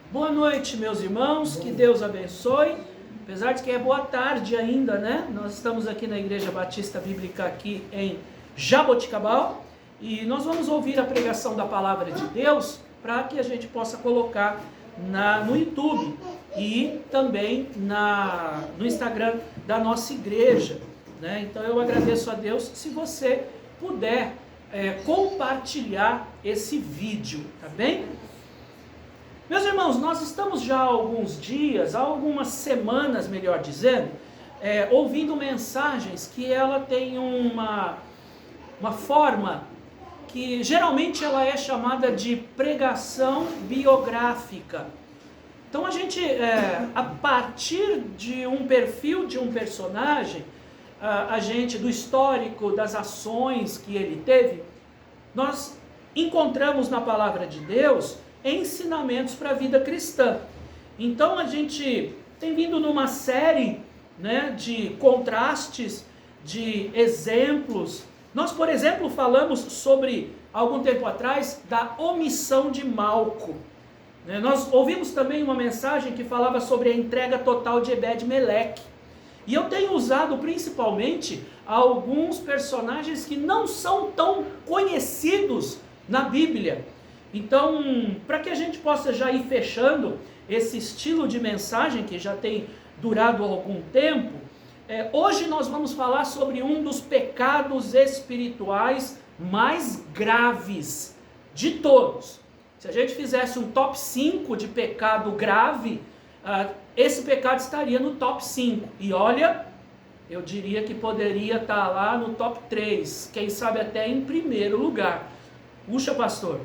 Boa noite, meus irmãos, que Deus abençoe. Apesar de que é boa tarde ainda, né? Nós estamos aqui na Igreja Batista Bíblica aqui em Jaboticabal e nós vamos ouvir a pregação da Palavra de Deus para que a gente possa colocar no YouTube e também no Instagram da nossa igreja, né? Então eu agradeço a Deus se você puder compartilhar esse vídeo, tá bem? Meus irmãos, nós estamos já há alguns dias, há algumas semanas, melhor dizendo, ouvindo mensagens que ela tem uma forma que geralmente ela é chamada de pregação biográfica. Então a gente, a partir de um perfil de um personagem, a gente, do histórico, das ações que ele teve, nós encontramos na palavra de Deus ensinamentos para a vida cristã. Então a gente tem vindo numa série, né, de contrastes, de exemplos. Nós, por exemplo, falamos sobre, algum tempo atrás, da omissão de Malco. Nós ouvimos também uma mensagem que falava sobre a entrega total de Ebed-Meleque. E eu tenho usado principalmente alguns personagens que não são tão conhecidos na Bíblia. Então, para que a gente possa já ir fechando esse estilo de mensagem que já tem durado algum tempo, hoje nós vamos falar sobre um dos pecados espirituais mais graves de todos. Se a gente fizesse um top 5 de pecado grave, esse pecado estaria no top 5. E olha, eu diria que poderia estar lá no top 3, quem sabe até em primeiro lugar. Puxa, pastor,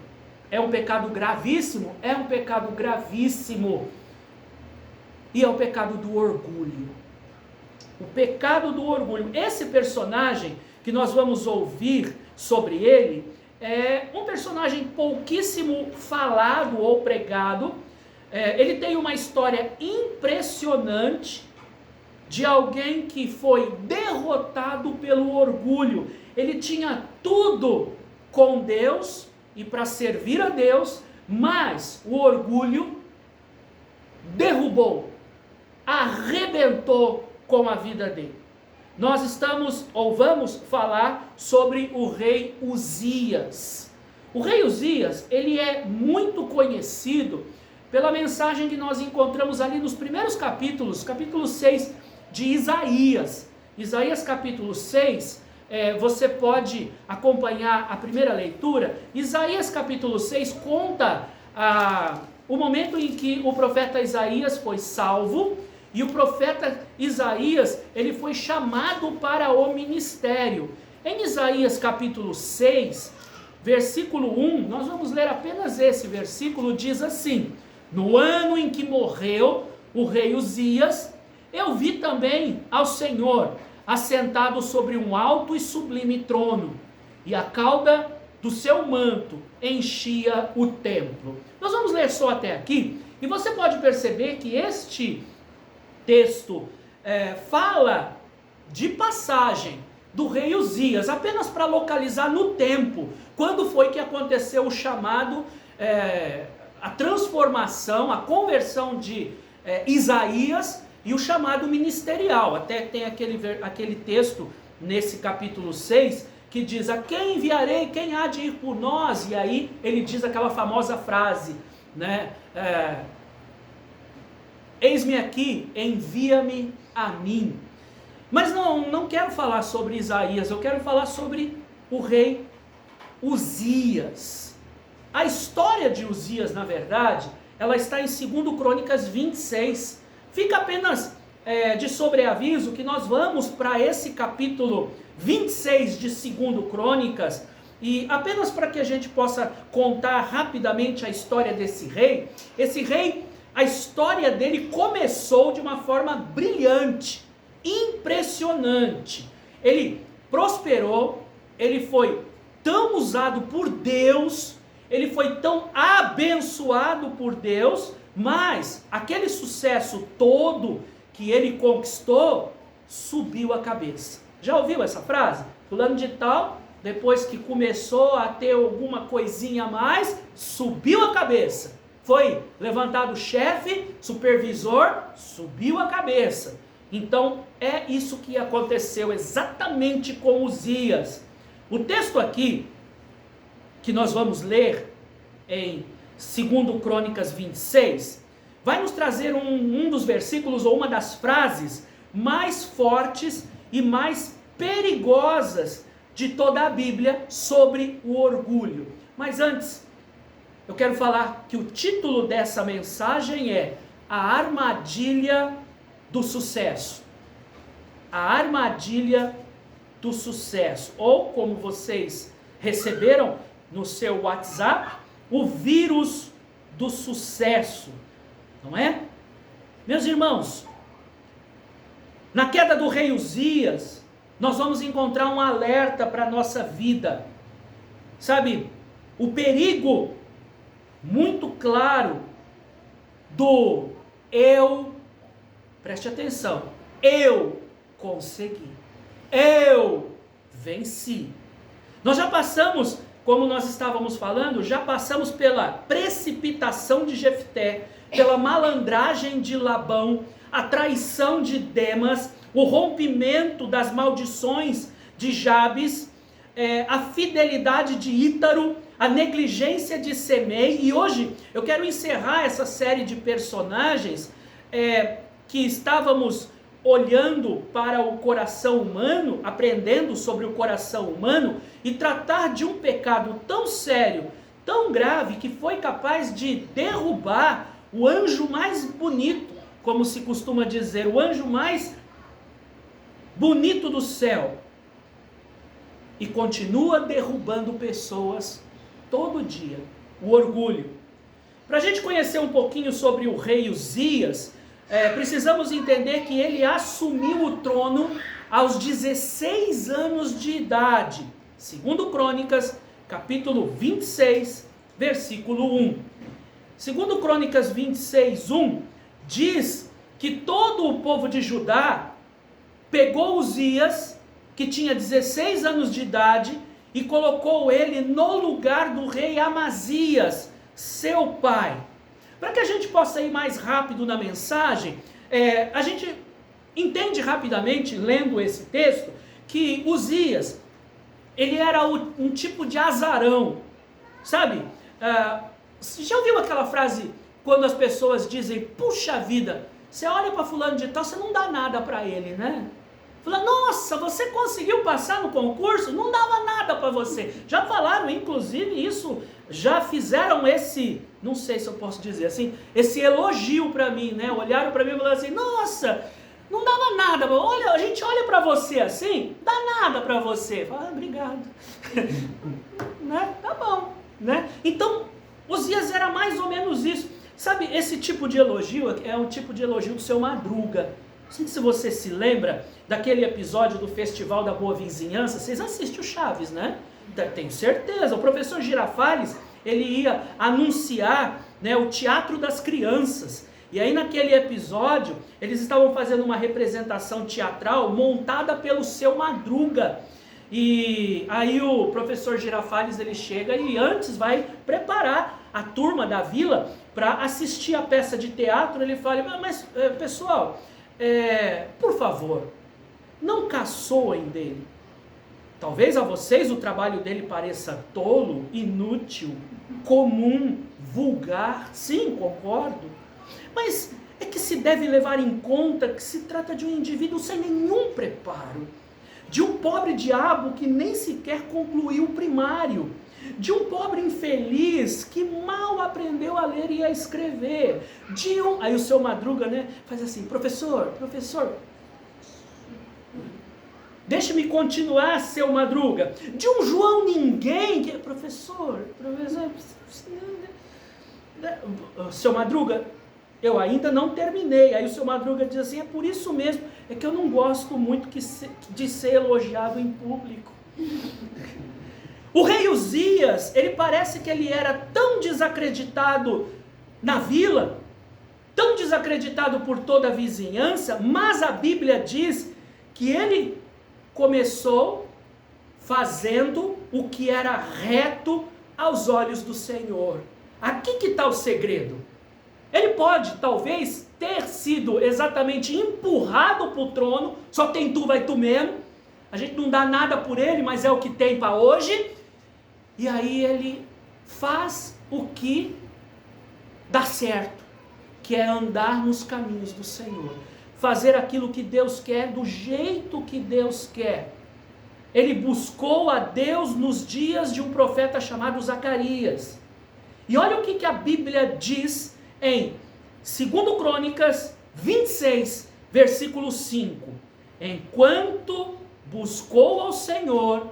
é um pecado gravíssimo? É um pecado gravíssimo. E é o pecado do orgulho. O pecado do orgulho. Esse personagem que nós vamos ouvir sobre ele é um personagem pouquíssimo falado ou pregado. Ele tem uma história impressionante de alguém que foi derrotado pelo orgulho. Ele tinha tudo com Deus e para servir a Deus, mas o orgulho derrubou, arrebentou com a vida dele. Nós estamos, ou vamos falar sobre o rei Uzias. O rei Uzias, ele é muito conhecido pela mensagem que nós encontramos ali nos primeiros capítulos, capítulo 6 de Isaías. Isaías capítulo 6, você pode acompanhar a primeira leitura. Isaías capítulo 6 conta o momento em que o profeta Isaías foi salvo, e o profeta Isaías, ele foi chamado para o ministério. Em Isaías capítulo 6, versículo 1, nós vamos ler apenas esse versículo, diz assim: no ano em que morreu o rei Uzias, eu vi também ao Senhor assentado sobre um alto e sublime trono, e a cauda do seu manto enchia o templo. Nós vamos ler só até aqui, e você pode perceber que este texto fala de passagem do rei Uzias, apenas para localizar no tempo, quando foi que aconteceu o chamado, a transformação, a conversão de Isaías e o chamado ministerial. Até tem aquele texto nesse capítulo 6 que diz: a quem enviarei, quem há de ir por nós? E aí ele diz aquela famosa frase, né? Eis-me aqui, envia-me a mim. Mas não quero falar sobre Isaías, eu quero falar sobre o rei Uzias. A história de Uzias, na verdade, ela está em 2 Crônicas 26. Fica apenas de sobreaviso que nós vamos para esse capítulo 26 de 2 Crônicas, e apenas para que a gente possa contar rapidamente a história desse rei. Esse rei, a história dele começou de uma forma brilhante, impressionante. Ele prosperou, ele foi tão usado por Deus, ele foi tão abençoado por Deus, mas aquele sucesso todo que ele conquistou subiu a cabeça. Já ouviu essa frase? Fulano de tal, depois que começou a ter alguma coisinha a mais, subiu a cabeça. foi levantado chefe, supervisor, subiu a cabeça. Então é isso que aconteceu exatamente com Uzias. O texto aqui, que nós vamos ler em 2 Crônicas 26, vai nos trazer um dos versículos ou uma das frases mais fortes e mais perigosas de toda a Bíblia sobre o orgulho. Mas antes, eu quero falar que o título dessa mensagem é A Armadilha do Sucesso. A Armadilha do Sucesso. Ou, como vocês receberam no seu WhatsApp, o vírus do sucesso. Não é? Meus irmãos, na queda do rei Uzias, nós vamos encontrar um alerta para a nossa vida. Sabe, o perigo muito claro do eu, preste atenção, eu consegui, eu venci. Nós já passamos, como nós estávamos falando, já passamos pela precipitação de Jefté, pela malandragem de Labão, a traição de Demas, o rompimento das maldições de Jabes, a fidelidade de Ítaro, a negligência de Semei. E hoje eu quero encerrar essa série de personagens que estávamos olhando para o coração humano, aprendendo sobre o coração humano, e tratar de um pecado tão sério, tão grave, que foi capaz de derrubar o anjo mais bonito, como se costuma dizer, o anjo mais bonito do céu, e continua derrubando pessoas todo dia, o orgulho. Para a gente conhecer um pouquinho sobre o rei Uzias, precisamos entender que ele assumiu o trono aos 16 anos de idade, segundo Crônicas, capítulo 26, versículo 1. Segundo Crônicas 26, 1, diz que todo o povo de Judá pegou Uzias, que tinha 16 anos de idade, e colocou ele no lugar do rei Amazias, seu pai. Para que a gente possa ir mais rápido na mensagem, a gente entende rapidamente, lendo esse texto, que Uzias, ele era um tipo de azarão, sabe? Você já ouviu aquela frase, quando as pessoas dizem, puxa vida, você olha para fulano de tal, você não dá nada para ele, né? Fala, nossa, você conseguiu passar no concurso? Não dava nada para você. Já falaram, inclusive, isso, já fizeram esse, não sei se eu posso dizer assim, esse elogio para mim, né? Olharam para mim e falaram assim, nossa, não dava nada, olha, a gente olha para você assim, dá nada para você. Fala, obrigado. Né? Tá bom, né? Então, Uzias era mais ou menos isso. Sabe, esse tipo de elogio é um tipo de elogio do seu Madruga. Não sei se você se lembra daquele episódio do Festival da Boa Vizinhança. Vocês assistem o Chaves, né? Tenho certeza. O professor Girafales, ele ia anunciar, né, o Teatro das Crianças. E aí naquele episódio, eles estavam fazendo uma representação teatral montada pelo seu Madruga. E aí o professor Girafales, ele chega e antes vai preparar a turma da vila para assistir a peça de teatro. Ele fala, mas pessoal, por favor, não caçoem dele. Talvez a vocês o trabalho dele pareça tolo, inútil, comum, vulgar. Sim, concordo. Mas é que se deve levar em conta que se trata de um indivíduo sem nenhum preparo. De um pobre diabo que nem sequer concluiu o primário. De um pobre infeliz que mal aprendeu a ler e a escrever. Aí o seu Madruga, né, faz assim, professor, deixe-me continuar, seu Madruga. De um João ninguém, que professor, seu Madruga, eu ainda não terminei. Aí o seu Madruga diz assim, é por isso mesmo, é que eu não gosto muito de ser elogiado em público. O rei Uzias, ele parece que ele era tão desacreditado na vila, tão desacreditado por toda a vizinhança, mas a Bíblia diz que ele começou fazendo o que era reto aos olhos do Senhor. Aqui que está o segredo. Ele pode, talvez, ter sido exatamente empurrado para o trono, só tem tu, vai tu mesmo. A gente não dá nada por ele, mas é o que tem para hoje. E aí ele faz o que dá certo, que é andar nos caminhos do Senhor. Fazer aquilo que Deus quer, do jeito que Deus quer. Ele buscou a Deus nos dias de um profeta chamado Zacarias. E olha o que a Bíblia diz em 2 Crônicas 26, versículo 5. Enquanto buscou ao Senhor,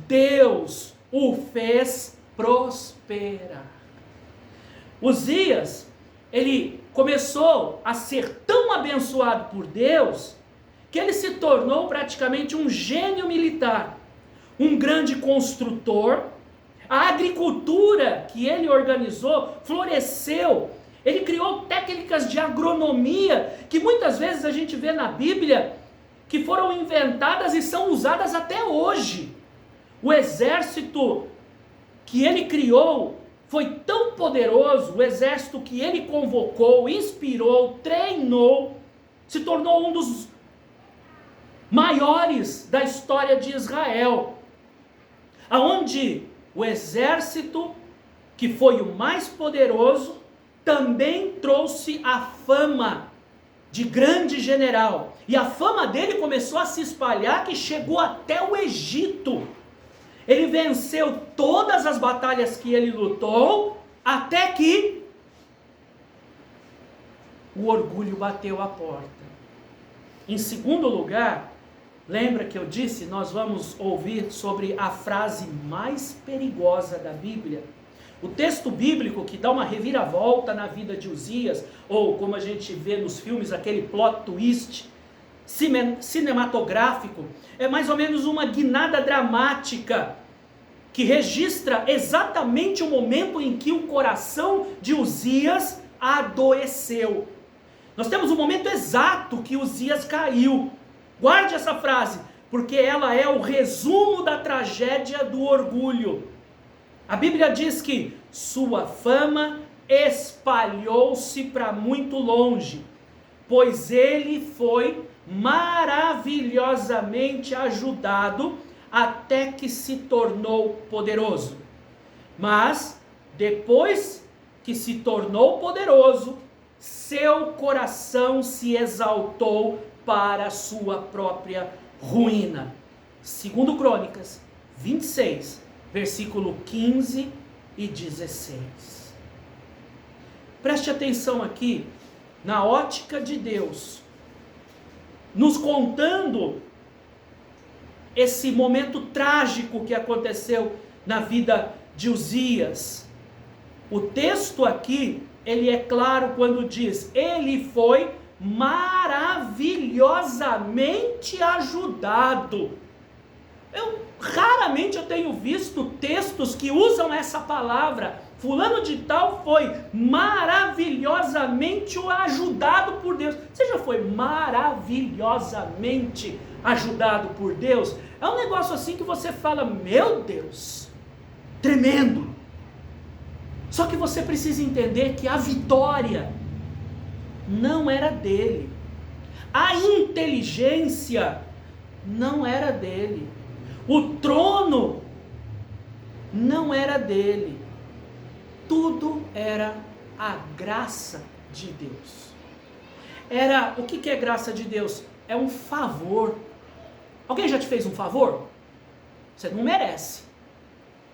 Deus o fez prosperar. Uzias, ele começou a ser tão abençoado por Deus, que ele se tornou praticamente um gênio militar, um grande construtor. A agricultura que ele organizou floresceu. Ele criou técnicas de agronomia que muitas vezes a gente vê na Bíblia que foram inventadas e são usadas até hoje. O exército que ele criou foi tão poderoso, o exército que ele convocou, inspirou, treinou, se tornou um dos maiores da história de Israel, aonde o exército que foi o mais poderoso também trouxe a fama de grande general, e a fama dele começou a se espalhar, que chegou até o Egito. Ele venceu todas as batalhas que ele lutou, até que o orgulho bateu a porta. Em segundo lugar, lembra que eu disse, nós vamos ouvir sobre a frase mais perigosa da Bíblia. O texto bíblico que dá uma reviravolta na vida de Uzias, ou como a gente vê nos filmes, aquele plot twist cinematográfico, é mais ou menos uma guinada dramática, que registra exatamente o momento em que o coração de Uzias adoeceu. Nós temos o momento exato que Uzias caiu. Guarde essa frase, porque ela é o resumo da tragédia do orgulho. A Bíblia diz que sua fama espalhou-se para muito longe, pois ele foi maravilhosamente ajudado até que se tornou poderoso. Mas, depois que se tornou poderoso, seu coração se exaltou para a sua própria ruína. 2 Crônicas 26, versículo 15 e 16. Preste atenção aqui, na ótica de Deus, nos contando esse momento trágico que aconteceu na vida de Uzias. O texto aqui, ele é claro quando diz, ele foi maravilhosamente ajudado. Raramente eu tenho visto textos que usam essa palavra. Fulano de tal foi maravilhosamente ajudado por Deus. Você já foi maravilhosamente ajudado por Deus? É um negócio assim que você fala, meu Deus, tremendo. Só que você precisa entender que a vitória não era dele. A inteligência não era dele. O trono não era dele. Tudo era a graça de Deus. O que é graça de Deus? É um favor. Alguém já te fez um favor? Você não merece.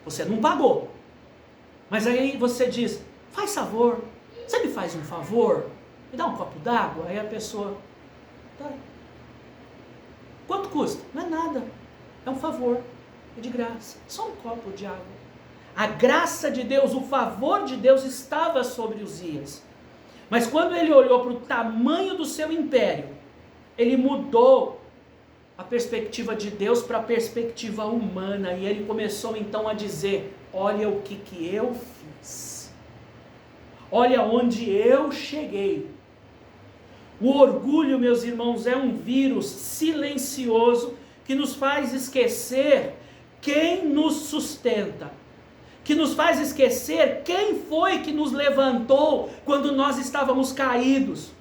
Você não pagou. Mas aí você diz, faz favor. Você me faz um favor? Me dá um copo d'água? Aí a pessoa, tá. Quanto custa? Não é nada. É um favor. É de graça. Só um copo de água. A graça de Deus, o favor de Deus estava sobre Uzias. Mas quando ele olhou para o tamanho do seu império, ele mudou a perspectiva de Deus para a perspectiva humana. E ele começou então a dizer, olha o que eu fiz. Olha onde eu cheguei. O orgulho, meus irmãos, é um vírus silencioso que nos faz esquecer quem nos sustenta. que nos faz esquecer quem foi que nos levantou quando nós estávamos caídos,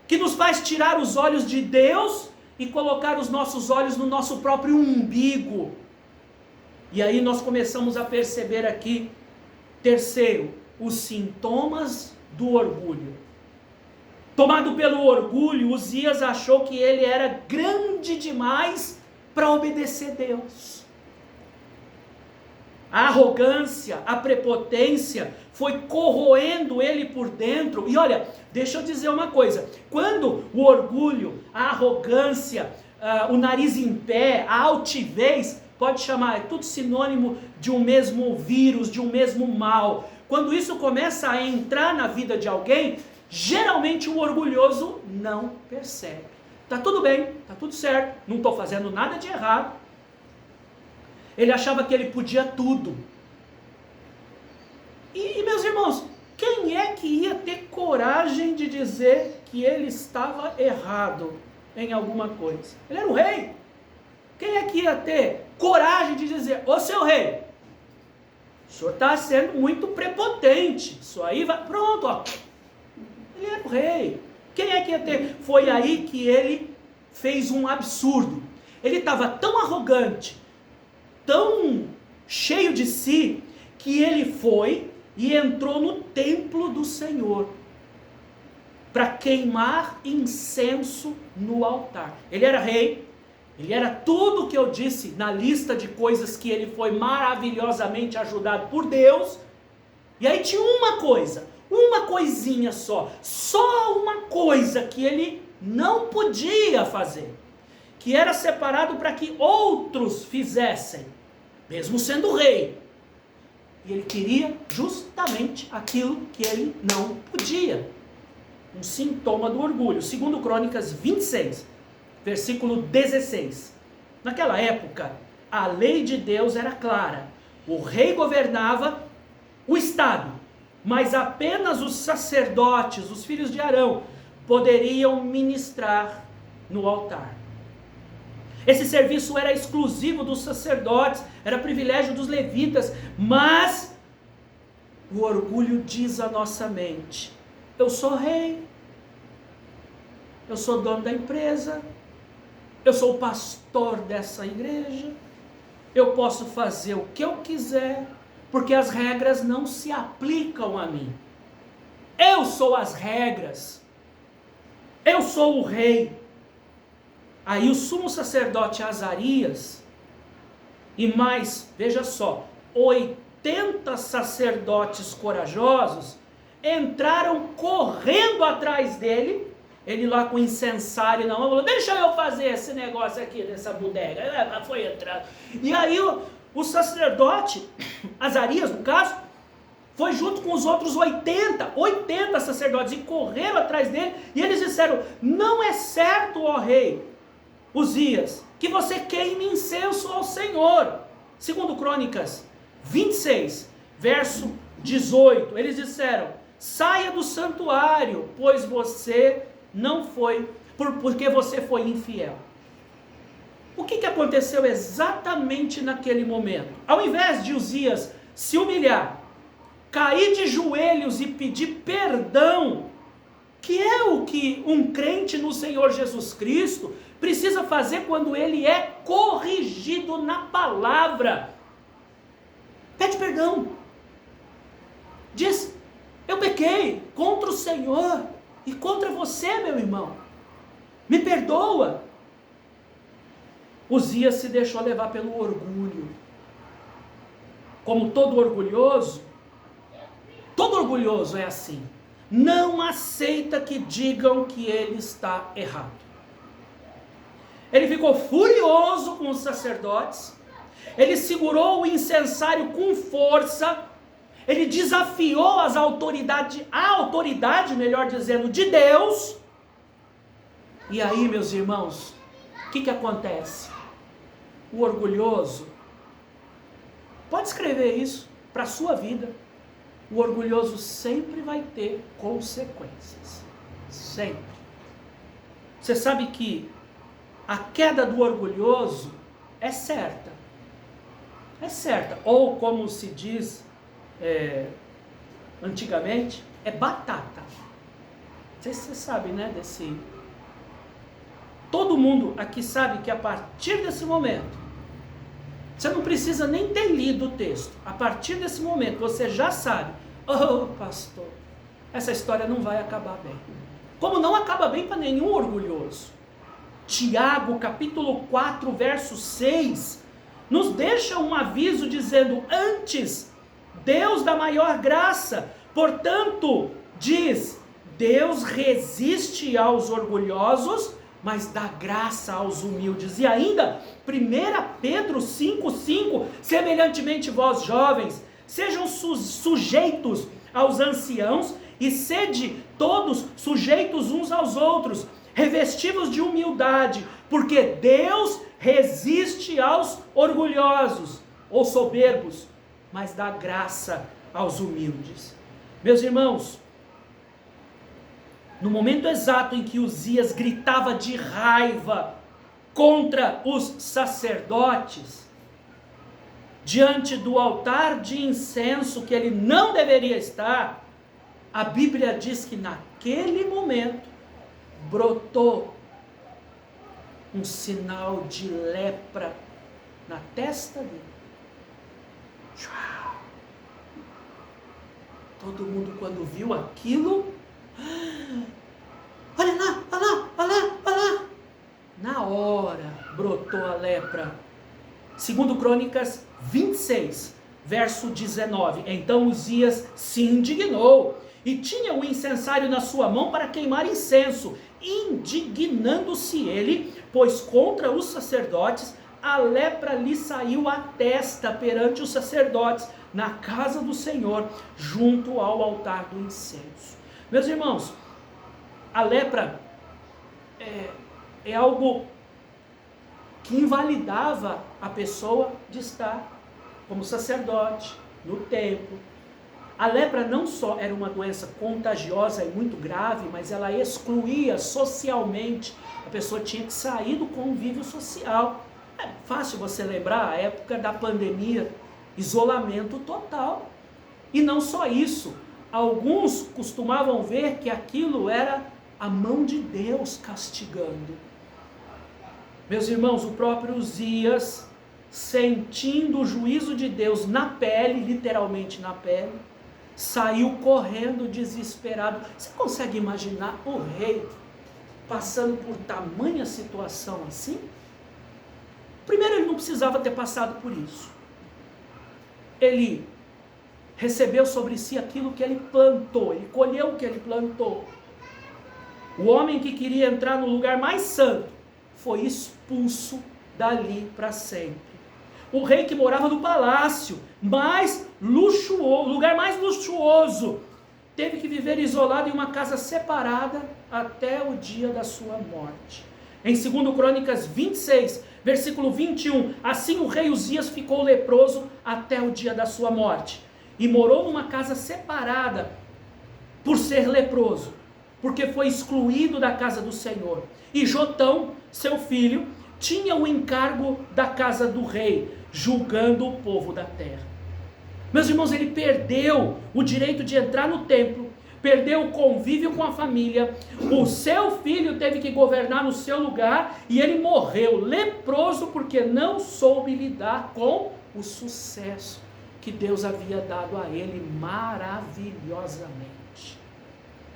que nos faz tirar os olhos de Deus e colocar os nossos olhos no nosso próprio umbigo. E aí nós começamos a perceber aqui, terceiro, os sintomas do orgulho. Tomado pelo orgulho, Uzias achou que ele era grande demais para obedecer a Deus. A arrogância, a prepotência foi corroendo ele por dentro. E olha, deixa eu dizer uma coisa: quando o orgulho, a arrogância, o nariz em pé, a altivez, pode chamar, é tudo sinônimo de um mesmo vírus, de um mesmo mal. Quando isso começa a entrar na vida de alguém, geralmente o orgulhoso não percebe. Tá tudo bem, tá tudo certo, não estou fazendo nada de errado. Ele achava que ele podia tudo. E meus irmãos, quem é que ia ter coragem de dizer que ele estava errado em alguma coisa? Ele era o rei. Quem é que ia ter coragem de dizer: ô seu rei, o senhor está sendo muito prepotente, isso aí vai, pronto, ó. Ele era o rei. Quem é que ia ter? Foi aí que ele fez um absurdo. Ele estava tão arrogante, tão cheio de si, que ele foi e entrou no templo do Senhor para queimar incenso no altar. Ele era rei, ele era tudo o que eu disse na lista de coisas que ele foi maravilhosamente ajudado por Deus. E aí tinha uma coisa, uma coisinha só uma coisa que ele não podia fazer, que era separado para que outros fizessem, mesmo sendo rei. E ele queria justamente aquilo que ele não podia. Um sintoma do orgulho. Segundo Crônicas 26, versículo 16. Naquela época, a lei de Deus era clara. O rei governava o estado, mas apenas os sacerdotes, os filhos de Arão, poderiam ministrar no altar. Esse serviço era exclusivo dos sacerdotes, era privilégio dos levitas, mas o orgulho diz à nossa mente: eu sou rei, eu sou dono da empresa, eu sou o pastor dessa igreja, eu posso fazer o que eu quiser, porque as regras não se aplicam a mim. Eu sou as regras, eu sou o rei. Aí o sumo sacerdote Azarias, e mais, veja só, 80 sacerdotes corajosos, entraram correndo atrás dele, ele lá com incensário na mão, falou: deixa eu fazer esse negócio aqui nessa bodega. Foi entrando. E aí o sacerdote, Azarias no caso, foi junto com os outros 80 sacerdotes, e correram atrás dele, e eles disseram: não é certo, ó rei Uzias, que você queime incenso ao Senhor. Segundo Crônicas 26, verso 18, eles disseram: saia do santuário, pois você não foi, porque você foi infiel. O que aconteceu exatamente naquele momento? Ao invés de Uzias se humilhar, cair de joelhos e pedir perdão, que é o que um crente no Senhor Jesus Cristo precisa fazer quando ele é corrigido na palavra. Pede perdão. Diz: eu pequei contra o Senhor e contra você, meu irmão. Me perdoa. Uzias se deixou levar pelo orgulho. Como todo orgulhoso é assim. Não aceita que digam que ele está errado. Ele ficou furioso com os sacerdotes, ele segurou o incensário com força, ele desafiou a autoridade, melhor dizendo, de Deus. E aí, meus irmãos, o que acontece? O orgulhoso, pode escrever isso para a sua vida, o orgulhoso sempre vai ter consequências, sempre. Você sabe que a queda do orgulhoso é certa, ou como se diz antigamente, é batata. Não sei se você sabe, né, desse... Todo mundo aqui sabe que a partir desse momento, você não precisa nem ter lido o texto. A partir desse momento, você já sabe, oh pastor, essa história não vai acabar bem. Como não acaba bem para nenhum orgulhoso. Tiago, capítulo 4, verso 6, nos deixa um aviso dizendo, antes, Deus dá maior graça, portanto, diz, Deus resiste aos orgulhosos, mas dá graça aos humildes. E ainda, 1 Pedro 5,5, semelhantemente vós jovens, sejam sujeitos aos anciãos, e sede todos sujeitos uns aos outros, revestivos de humildade, porque Deus resiste aos orgulhosos, ou soberbos, mas dá graça aos humildes. Meus irmãos, no momento exato em que Uzias gritava de raiva contra os sacerdotes, diante do altar de incenso que ele não deveria estar, a Bíblia diz que naquele momento brotou um sinal de lepra na testa dele. Todo mundo, quando viu aquilo, olha lá, olha lá, olha lá, olha lá. Na hora brotou a lepra. Segundo Crônicas 26, verso 19. Então Uzias se indignou e tinha o incensário na sua mão para queimar incenso, indignando-se ele, pois contra os sacerdotes a lepra lhe saiu à testa perante os sacerdotes, na casa do Senhor, junto ao altar do incenso. Meus irmãos, a lepra é algo que invalidava a pessoa de estar como sacerdote no templo. A lepra não só era uma doença contagiosa e muito grave, mas ela excluía socialmente. A pessoa tinha que sair do convívio social. É fácil você lembrar a época da pandemia, isolamento total. E não só isso, alguns costumavam ver que aquilo era a mão de Deus castigando. Meus irmãos, o próprio Uzias, sentindo o juízo de Deus na pele, literalmente na pele, saiu correndo desesperado. Você consegue imaginar o rei passando por tamanha situação assim? Primeiro, ele não precisava ter passado por isso. Ele recebeu sobre si aquilo que ele plantou, ele colheu o que ele plantou. O homem que queria entrar no lugar mais santo foi expulso dali para sempre. O rei que morava no palácio mais luxuoso, lugar mais luxuoso, teve que viver isolado em uma casa separada até o dia da sua morte. Em 2 Crônicas 26, versículo 21, assim o rei Uzias ficou leproso até o dia da sua morte, e morou numa casa separada por ser leproso, porque foi excluído da casa do Senhor. E Jotão, seu filho, tinha o encargo da casa do rei, julgando o povo da terra. Meus irmãos, ele perdeu o direito de entrar no templo, perdeu o convívio com a família, o seu filho teve que governar no seu lugar, e ele morreu leproso porque não soube lidar com o sucesso que Deus havia dado a ele maravilhosamente.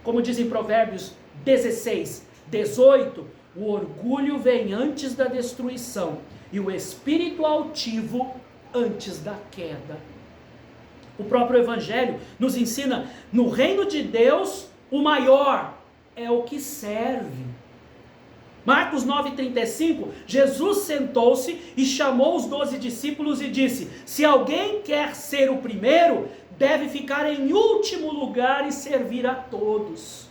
Como diz em Provérbios 16, 18, o orgulho vem antes da destruição, e o espírito altivo antes da queda. O próprio Evangelho nos ensina, no reino de Deus, o maior é o que serve. Marcos 9,35, Jesus sentou-se e chamou os 12 discípulos e disse, se alguém quer ser o primeiro, deve ficar em último lugar e servir a todos.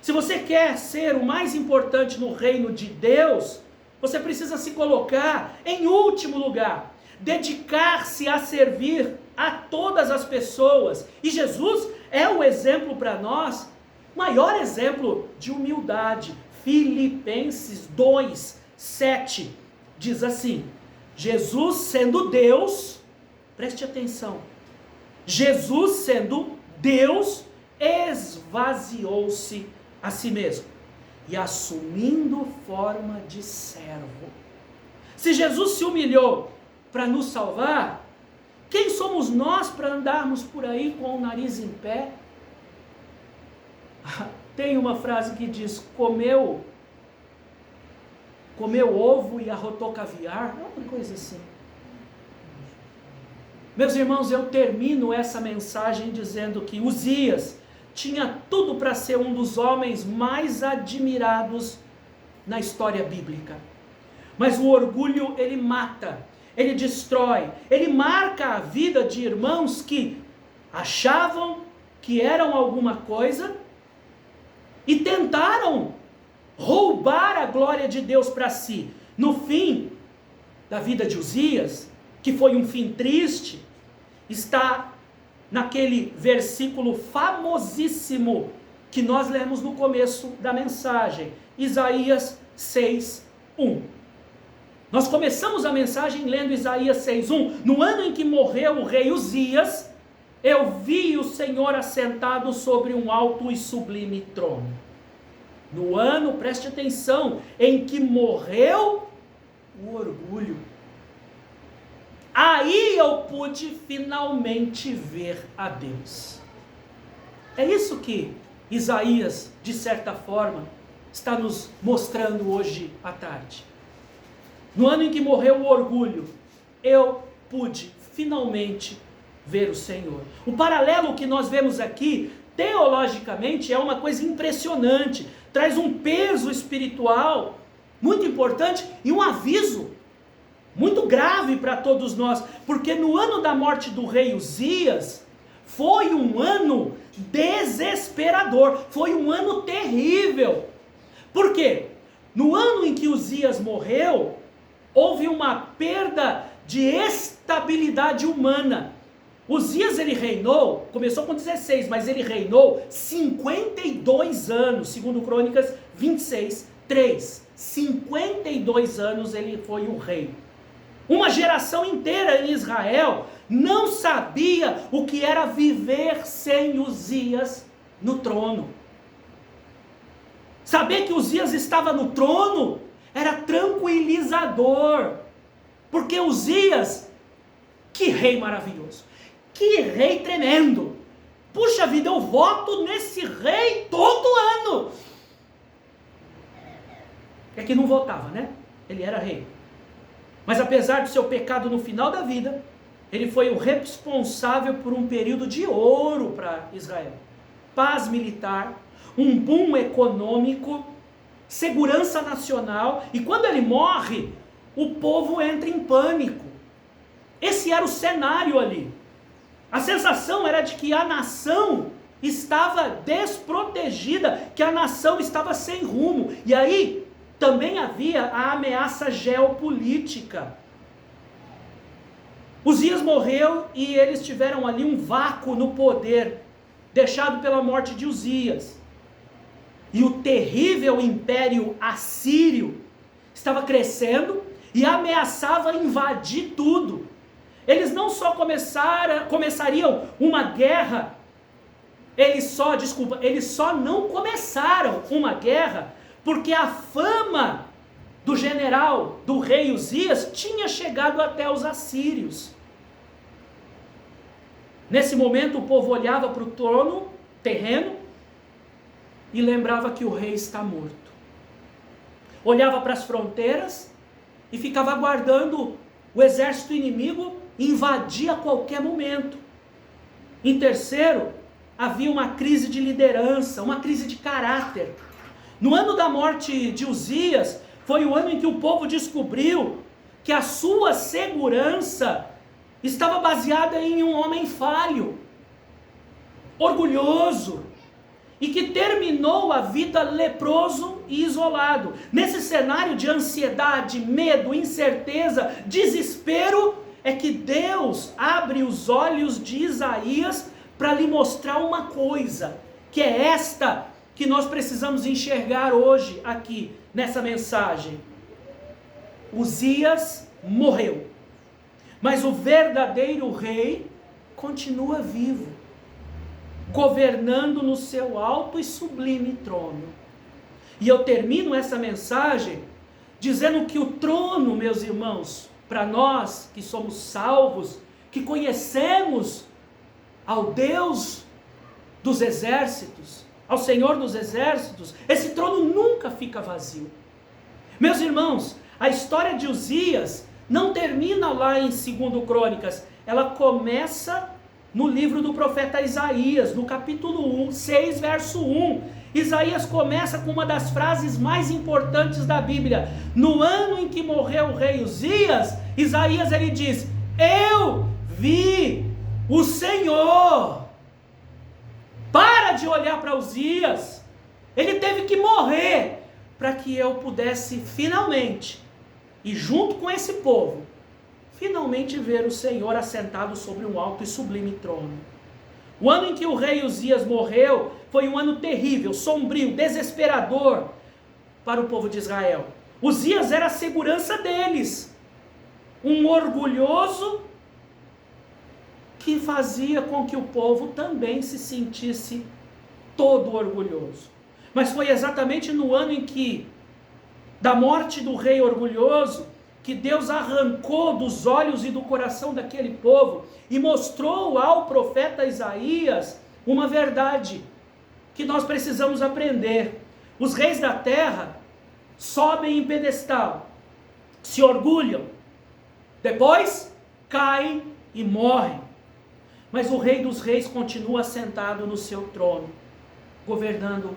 Se você quer ser o mais importante no reino de Deus, você precisa se colocar em último lugar, dedicar-se a servir a todas as pessoas. E Jesus é o exemplo para nós, maior exemplo de humildade. Filipenses 2, 7 diz assim, Jesus sendo Deus, preste atenção, Jesus, sendo Deus, esvaziou-se a si mesmo e assumindo forma de servo. Se Jesus se humilhou para nos salvar, quem somos nós para andarmos por aí com o nariz em pé? Tem uma frase que diz: comeu ovo e arrotou caviar, uma coisa assim. Meus irmãos, eu termino essa mensagem dizendo que Uzias tinha tudo para ser um dos homens mais admirados na história bíblica. Mas o orgulho, ele mata, ele destrói, ele marca a vida de irmãos que achavam que eram alguma coisa e tentaram roubar a glória de Deus para si. No fim da vida de Uzias, que foi um fim triste, está naquele versículo famosíssimo que nós lemos no começo da mensagem, Isaías 6:1. Nós começamos a mensagem lendo Isaías 6:1. No ano em que morreu o rei Uzias, eu vi o Senhor assentado sobre um alto e sublime trono. No ano, preste atenção, em que morreu o orgulho, aí eu pude finalmente ver a Deus. É isso que Isaías, de certa forma, está nos mostrando hoje à tarde. No ano em que morreu o orgulho, eu pude finalmente ver o Senhor. O paralelo que nós vemos aqui, teologicamente, é uma coisa impressionante. Traz um peso espiritual muito importante e um aviso muito grave para todos nós, porque no ano da morte do rei Uzias, foi um ano desesperador, foi um ano terrível. Por quê? No ano em que Uzias morreu, houve uma perda de estabilidade humana. Uzias, ele reinou, começou com 16, mas ele reinou 52 anos, segundo Crônicas 26:3. 52 anos ele foi o rei. Uma geração inteira em Israel não sabia o que era viver sem Uzias no trono. Saber que Uzias estava no trono era tranquilizador, porque Uzias, que rei maravilhoso, que rei tremendo, puxa vida, eu voto nesse rei todo ano. É que não votava, né? Ele era rei. Mas apesar do seu pecado no final da vida, ele foi o responsável por um período de ouro para Israel. Paz militar, um boom econômico, segurança nacional, e quando ele morre, o povo entra em pânico. Esse era o cenário ali. A sensação era de que a nação estava desprotegida, que a nação estava sem rumo. E aí também havia a ameaça geopolítica. Uzias morreu e eles tiveram ali um vácuo no poder, deixado pela morte de Uzias. E o terrível império assírio estava crescendo e ameaçava invadir tudo. Eles não só começariam uma guerra, eles só não começaram uma guerra porque a fama do general, do rei Uzias, tinha chegado até os assírios. Nesse momento o povo olhava para o trono terreno e lembrava que o rei está morto. Olhava para as fronteiras e ficava aguardando o exército inimigo invadir a qualquer momento. Em terceiro, havia uma crise de liderança, uma crise de caráter. No ano da morte de Uzias, foi o ano em que o povo descobriu que a sua segurança estava baseada em um homem falho, orgulhoso, e que terminou a vida leproso e isolado. Nesse cenário de ansiedade, medo, incerteza, desespero, é que Deus abre os olhos de Isaías para lhe mostrar uma coisa, que é esta que nós precisamos enxergar hoje aqui nessa mensagem. Uzias morreu, mas o verdadeiro rei continua vivo, governando no seu alto e sublime trono. E eu termino essa mensagem dizendo que o trono, meus irmãos, para nós que somos salvos, que conhecemos ao Deus dos exércitos, ao Senhor dos exércitos, esse trono nunca fica vazio. Meus irmãos, a história de Uzias não termina lá em 2 Crônicas, ela começa no livro do profeta Isaías, no capítulo 6, verso 1. Isaías começa com uma das frases mais importantes da Bíblia. No ano em que morreu o rei Uzias, Isaías ele diz: eu vi o Senhor. Para de olhar para Uzias, ele teve que morrer para que eu pudesse finalmente, e junto com esse povo, finalmente ver o Senhor assentado sobre um alto e sublime trono. O ano em que o rei Uzias morreu foi um ano terrível, sombrio, desesperador para o povo de Israel. Uzias era a segurança deles, um orgulhoso que fazia com que o povo também se sentisse todo orgulhoso. Mas foi exatamente no ano em que, da morte do rei orgulhoso, que Deus arrancou dos olhos e do coração daquele povo e mostrou ao profeta Isaías uma verdade que nós precisamos aprender. Os reis da terra sobem em pedestal, se orgulham, depois caem e morrem. Mas o rei dos reis continua sentado no seu trono, governando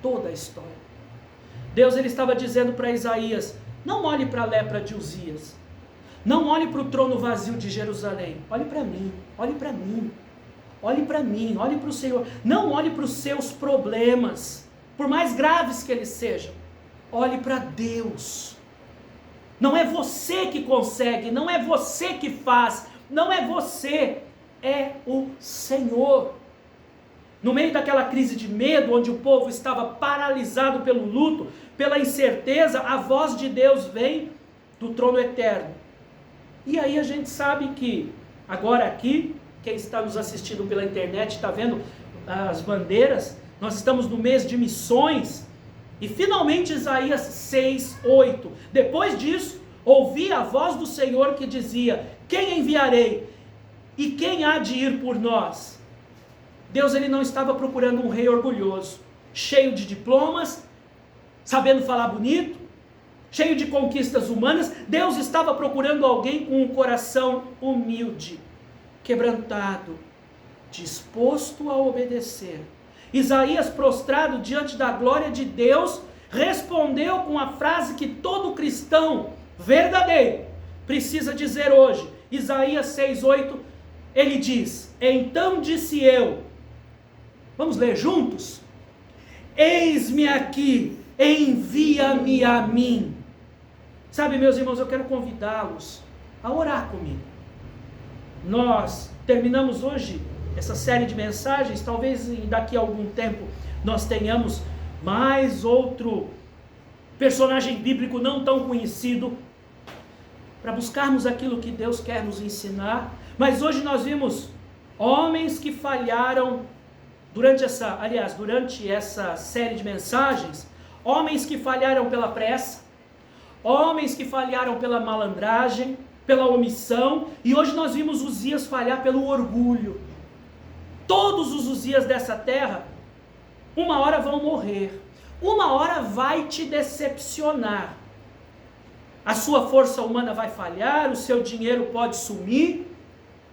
toda a história. Deus ele estava dizendo para Isaías: não olhe para a lepra de Uzias, não olhe para o trono vazio de Jerusalém, olhe para mim, olhe para mim, olhe para mim, olhe para o Senhor. Não olhe para os seus problemas, por mais graves que eles sejam, olhe para Deus. Não é você que consegue, não é você que faz, não é você, é o Senhor. No meio daquela crise de medo, onde o povo estava paralisado pelo luto, pela incerteza, a voz de Deus vem do trono eterno. E aí a gente sabe que, agora aqui, quem está nos assistindo pela internet, está vendo as bandeiras, nós estamos no mês de missões, e finalmente Isaías 6:8. Depois disso, ouvi a voz do Senhor que dizia: quem enviarei? E quem há de ir por nós? Deus ele não estava procurando um rei orgulhoso, cheio de diplomas, sabendo falar bonito, cheio de conquistas humanas. Deus estava procurando alguém com um coração humilde, quebrantado, disposto a obedecer. Isaías, prostrado diante da glória de Deus, respondeu com a frase que todo cristão verdadeiro precisa dizer hoje. Isaías 6:8, ele diz: então disse eu, vamos ler juntos? Eis-me aqui, envia-me a mim. Sabe, meus irmãos, eu quero convidá-los a orar comigo. Nós terminamos hoje essa série de mensagens, talvez daqui a algum tempo nós tenhamos mais outro personagem bíblico não tão conhecido, para buscarmos aquilo que Deus quer nos ensinar. Mas hoje nós vimos homens que falharam durante essa série de mensagens, homens que falharam pela pressa, homens que falharam pela malandragem, pela omissão, e hoje nós vimos Uzias falhar pelo orgulho. Todos os Uzias dessa terra, uma hora vão morrer, uma hora vai te decepcionar. A sua força humana vai falhar, o seu dinheiro pode sumir,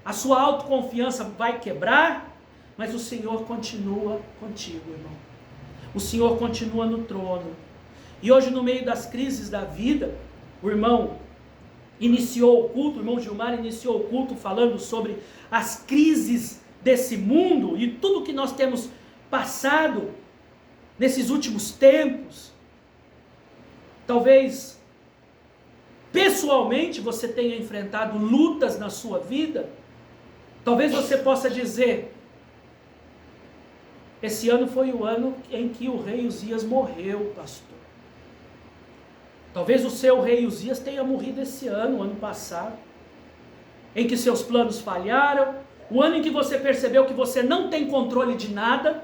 a sua autoconfiança vai quebrar, mas o Senhor continua contigo, irmão. O Senhor continua no trono. E hoje, no meio das crises da vida, o irmão iniciou o culto, o irmão Gilmar iniciou o culto falando sobre as crises desse mundo e tudo que nós temos passado nesses últimos tempos. Talvez pessoalmente você tenha enfrentado lutas na sua vida. Talvez você possa dizer: esse ano foi o ano em que o rei Uzias morreu, pastor. Talvez o seu rei Uzias tenha morrido esse ano, ano passado, em que seus planos falharam, o ano em que você percebeu que você não tem controle de nada,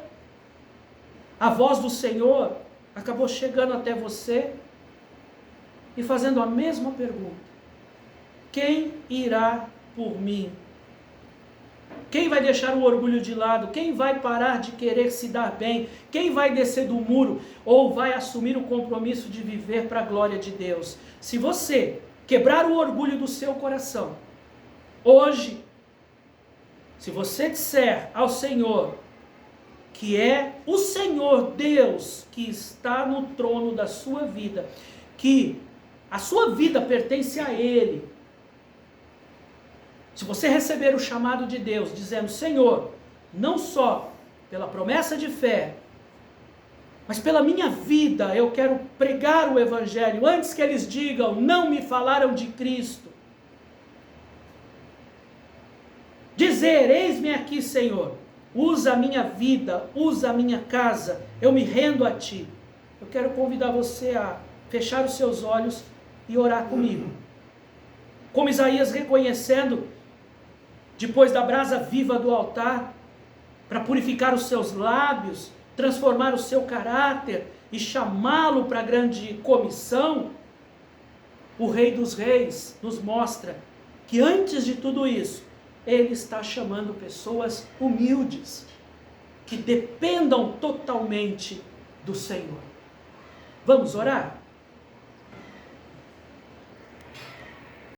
a voz do Senhor acabou chegando até você e fazendo a mesma pergunta: quem irá por mim? Quem vai deixar o orgulho de lado? Quem vai parar de querer se dar bem? Quem vai descer do muro ou vai assumir o compromisso de viver para a glória de Deus? Se você quebrar o orgulho do seu coração, hoje, se você disser ao Senhor que é o Senhor Deus que está no trono da sua vida, que a sua vida pertence a Ele, se você receber o chamado de Deus, dizendo: Senhor, não só pela promessa de fé, mas pela minha vida, eu quero pregar o Evangelho, antes que eles digam: não me falaram de Cristo. Dizer: eis-me aqui, Senhor, usa a minha vida, usa a minha casa, eu me rendo a Ti. Eu quero convidar você a fechar os seus olhos e orar comigo. Como Isaías reconhecendo, depois da brasa viva do altar, para purificar os seus lábios, transformar o seu caráter e chamá-lo para a grande comissão, o Rei dos Reis nos mostra que antes de tudo isso, Ele está chamando pessoas humildes, que dependam totalmente do Senhor. Vamos orar?